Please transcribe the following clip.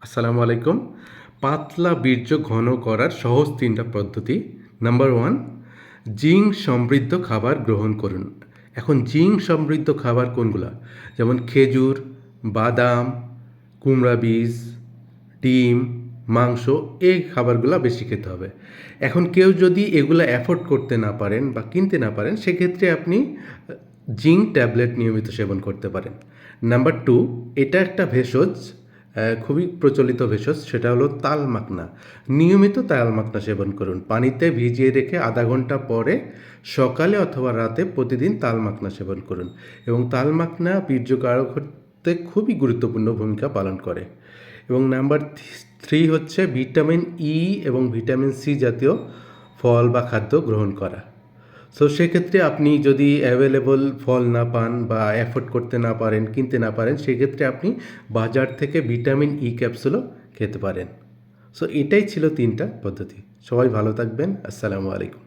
আসসালামু আলাইকুম। পাতলা বীর্য ঘন করার সহজ ৩টা পদ্ধতি। নাম্বার 1, জিঙ্ক সমৃদ্ধ খাবার গ্রহণ করুন। এখন জিঙ্ক সমৃদ্ধ খাবার কোনগুলা? যেমন খেজুর, বাদাম, কুমড়া বীজ, ডিম, মাংস, এই খাবারগুলা বেশি খেতে হবে। এখন কেউ যদি এগুলা অ্যাফোর্ড করতে না পারেন বা কিনতে না পারেন, সেক্ষেত্রে আপনি জিঙ্ক ট্যাবলেট নিয়মিত সেবন করতে পারেন। নাম্বার 2, এটা একটা ভেষজ, খুবই প্রচলিত ভেষজ, সেটা হলো তাল মাখনা। নিয়মিত তাল মাখনা সেবন করুন। পানিতে ভিজিয়ে রেখে আধা ঘন্টা পরে সকালে অথবা রাতে প্রতিদিন তাল মাখনা সেবন করুন। এবং তাল মাখনা বীর্য গাঢ় করতে খুবই গুরুত্বপূর্ণ ভূমিকা পালন করে। এবং নাম্বার 3 হচ্ছে ভিটামিন ই এবং ভিটামিন সি জাতীয় ফল বা খাদ্য গ্রহণ করা। সো সেক্ষেত্রে আপনি যদি অ্যাভেলেবল ফল না পান বা অ্যাফোর্ড করতে না পারেন, কিনতে না পারেন, সেক্ষেত্রে আপনি বাজার থেকে ভিটামিন ই ক্যাপসুলও খেতে পারেন। সো এটাই ছিল ৩টা পদ্ধতি। সবাই ভালো থাকবেন। আসসালামু আলাইকুম।